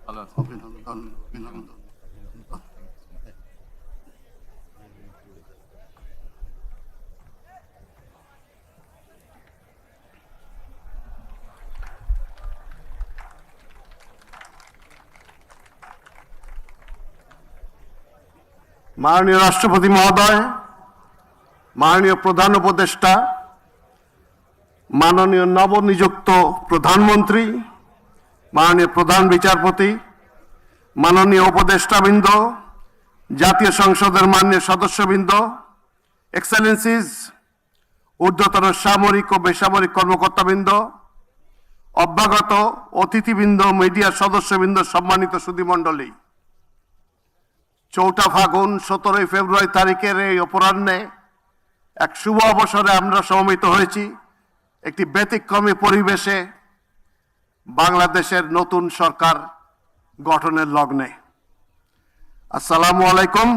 ভালো আছে। অভিনন্দন অভিনন্দন। মাননীয় রাষ্ট্রপতি মহোদয়, মাননীয় প্রধান উপদেষ্টা, মাননীয় নবনিযুক্ত প্রধানমন্ত্রী, মাননীয় প্রধান বিচারপতি, মাননীয় উপদেষ্টাবৃন্দ, জাতীয় সংসদের মাননীয় সদস্যবৃন্দ, এক্সেলেন্সিজ, ঊর্ধ্বতন সামরিক ও বেসামরিক কর্মকর্তাবৃন্দ, অভ্যাগত অতিথিবৃন্দ, মিডিয়ার সদস্যবৃন্দ, সম্মানিত সুধীমণ্ডলী, 4 ফাগুন 17 ফেব্রুয়ারি তারিখের এই অপরাহ্নে এক শুভ অবসরে আমরা সমবেত হয়েছি একটি ব্যতিক্রমী পরিবেশে বাংলাদেশের নতুন সরকার গঠনের লগ্নে। আসসালামু আলাইকুম,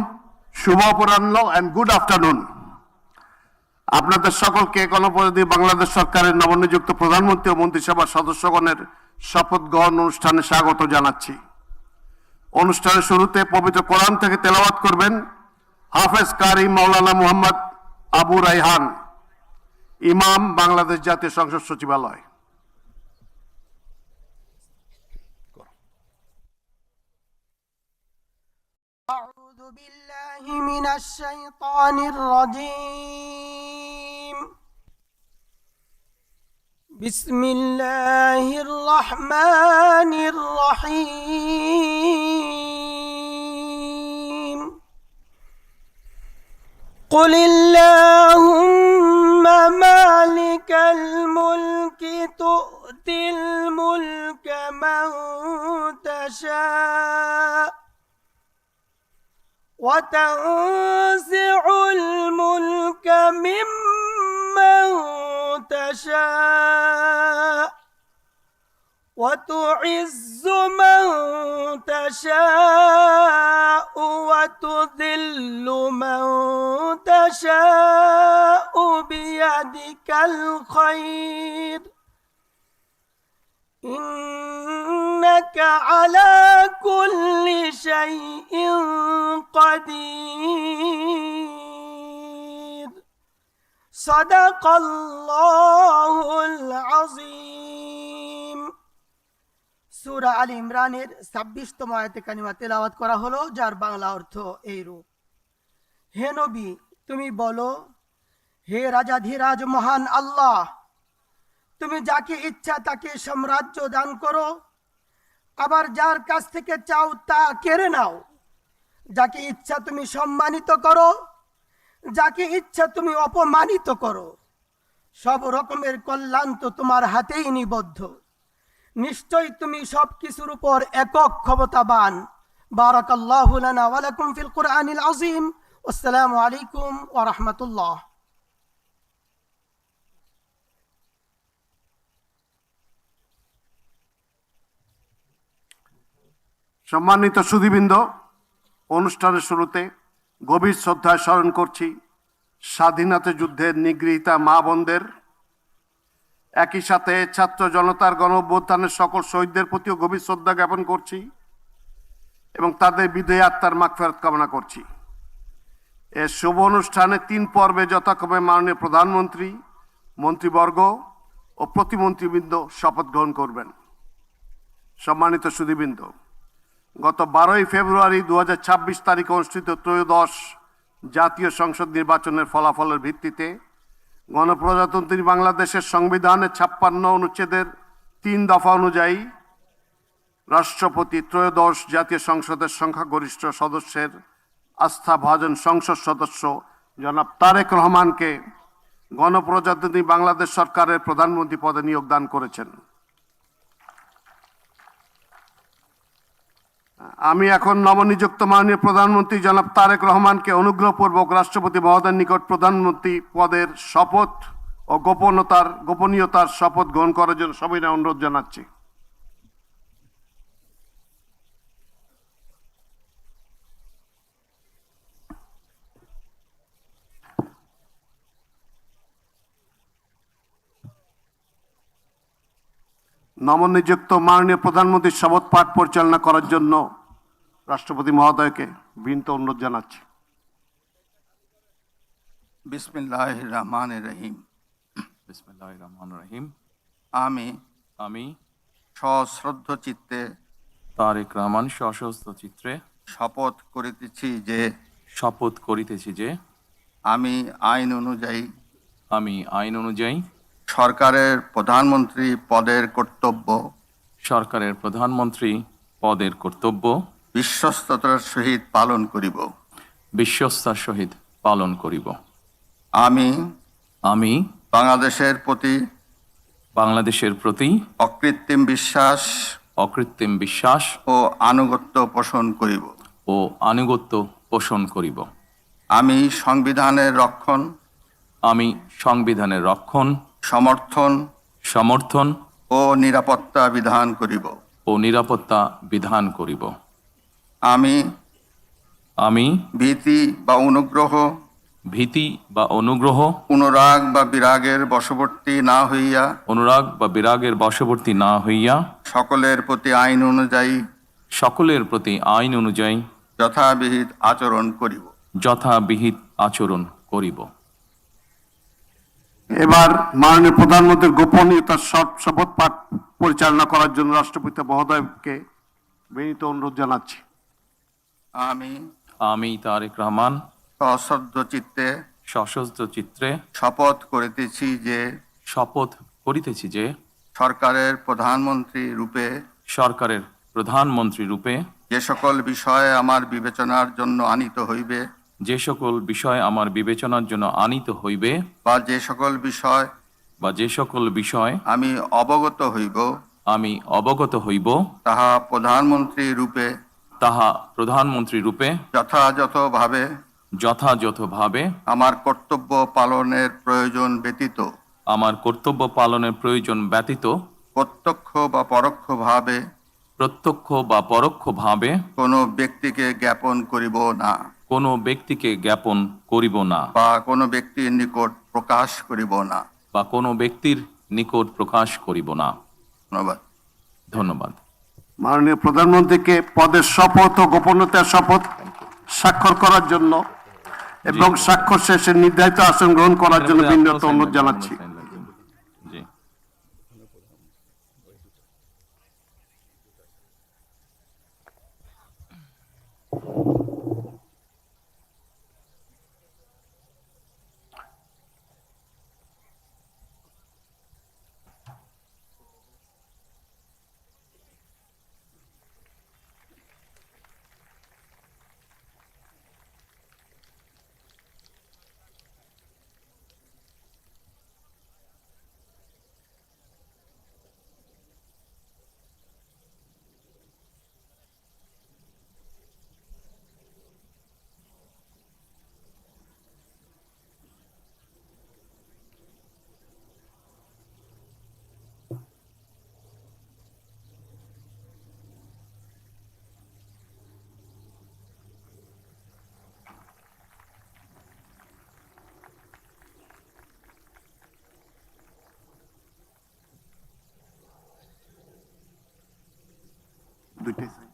শুভ অপরাহ্ন অ্যান্ড গুড আফটারনুন। আপনাদের সকলকে গণপ্রজাতন্ত্রী বাংলাদেশ সরকারের নবনিযুক্ত প্রধানমন্ত্রী ও মন্ত্রিসভার সদস্যগণের শপথ গ্রহণ অনুষ্ঠানে স্বাগত জানাচ্ছি। অনুষ্ঠানের শুরুতে পবিত্র কোরআন থেকে তেলাওয়াত করবেন হাফেজ কারি মাওলানা মুহাম্মদ আবু রাইহান, ইমাম, বাংলাদেশ জাতীয় সংসদ সচিবালয়। أعوذ بالله من الشيطان الرجيم. بسم الله الرحمن الرحيم. قل اللهم مالك الملك تؤتي الملك من تشاء وتنزع الملك ممن تشاء وتعز من تشاء وتذل من تشاء بيدك الخير إنك على كل شيء قدير. صدق الله العظيم. সূরা আল ইমরানের 26তম আয়াতে কারিমা তেলাওয়াত করা হলো, যার বাংলা অর্থ এইরূপ: হে নবী, তুমি বলো, হে রাজাধিরাজ মহান আল্লাহ, তুমি যাকে ইচ্ছা তাকে সাম্রাজ্য দান করো, আবার যার কাছ থেকে চাও তা কেড়ে নাও। যাকে ইচ্ছা তুমি সম্মানিত করো, যাকে ইচ্ছা তুমি অপমানিত করো। সব রকমের কল্যাণ তো তোমার হাতেই নিবদ্ধ। নিশ্চয়ই তুমি সব কিছুর উপর একক ক্ষমতাবান। বারাকাল্লাহু লানা ওয়া লাকুম ফিল কুরআনিল আযীম। আসসালামু আলাইকুম ওয়া রাহমাতুল্লাহ। সম্মানিত সুধীবৃন্দ, অনুষ্ঠানের শুরুতে গভীর শ্রদ্ধায় স্মরণ করছি স্বাধীনতা যুদ্ধের নিগৃহীতা মা বোনদের। একই সাথে ছাত্র জনতার গণ অভ্যুত্থানের সকল শহীদদের প্রতিও গভীর শ্রদ্ধা জ্ঞাপন করছি এবং তাদের বিদেহী আত্মার মাগফিরাত কামনা করছি। এ শুভ অনুষ্ঠানে 3 পর্বে যথাক্রমে মাননীয় প্রধানমন্ত্রী, মন্ত্রীবর্গ ও প্রতিমন্ত্রীবৃন্দ শপথ গ্রহণ করবেন। সম্মানিত সুধীবৃন্দ, গত 12 ফেব্রুয়ারি 2026 তারিখে অনুষ্ঠিত ত্রয়োদশ জাতীয় সংসদ নির্বাচনের ফলাফলের ভিত্তিতে গণপ্রজাতন্ত্রী বাংলাদেশের সংবিধানের 56 অনুচ্ছেদের 3 দফা অনুযায়ী রাষ্ট্রপতি ত্রয়োদশ জাতীয় সংসদের সংখ্যাগরিষ্ঠ সদস্যের আস্থাভাজন সংসদ সদস্য জনাব তারেক রহমানকে গণপ্রজাতন্ত্রী বাংলাদেশ সরকারের প্রধানমন্ত্রী পদে নিয়োগ দান করেছেন। আমি এখন নবনিযুক্ত মাননীয় প্রধানমন্ত্রী জনাব তারেক রহমানকে অনুগ্রহপূর্বক রাষ্ট্রপতি মহোদয়ের নিকট প্রধানমন্ত্রী পদের শপথ ও গোপনীয়তার শপথ গ্রহণ করার জন্য সবিনয় অনুরোধ জানাচ্ছি। নবনিযুক্ত মাননীয় প্রধানমন্ত্রীর শপথ পাঠ পরিচালনা করার জন্য রাষ্ট্রপতি মহোদয়কে বিনীত অনুরোধ জানাচ্ছি। বিসমিল্লাহির রহমানির রহিম। বিসমিল্লাহির রহমানির রহিম। আমি আমি সশ্রদ্ধ চিত্তে তারেক রহমান সশস্ত্র চিত্রে শপথ করিতেছি যে শপথ করিতেছি যে আমি আইন অনুযায়ী আইন অনুযায়ী সরকারের প্রধানমন্ত্রী পদের কর্তব্য বিশ্বস্ততার সহিত পালন করিব। বিশ্বস্তার সহিত পালন করিব। আমি আমি বাংলাদেশের প্রতি অকৃত্রিম বিশ্বাস ও আনুগত্য পোষণ করিব। আমি সংবিধানের রক্ষণ সমর্থন ও নিরাপত্তা বিধান করিব। আমি ভীতি বা অনুগ্রহ অনুরাগ বা বিরাগের বশবর্তী না হইয়া সকলের প্রতি আইন অনুযায়ী যথাবিহিত আচরণ করিব। এবার মাননীয় প্রধানমন্ত্রীর গোপনীয়তার শপথ পাঠ পরিচালনা করার জন্য রাষ্ট্রপতি মহোদয়কে বিনীত অনুরোধ জানাচ্ছি। আমি তারেক রহমান সশস্ত্র চিত্রে শপথ করিতেছি যে সরকারের প্রধানমন্ত্রী রূপে যে সকল বিষয় আমার বিবেচনার জন্য আনিত হইবে বা যে সকল বিষয় আমি অবগত হইব তাহা প্রধানমন্ত্রী রূপে যথাযথভাবে আমার কর্তব্য পালনের প্রয়োজন ব্যতীত প্রত্যক্ষ বা পরোক্ষভাবে কোনো ব্যক্তিকে জ্ঞাপন করিব না বা কোনো ব্যক্তির নিকট প্রকাশ করিব না। ধন্যবাদ। মাননীয় প্রধানমন্ত্রীকে পদের শপথ ও গোপনীয়তার শপথ স্বাক্ষর করার জন্য এবং স্বাক্ষর শেষে নির্ধারিত আসন গ্রহণ করার জন্য বিনীত অনুরোধ জানাচ্ছি। জি। দুইটাই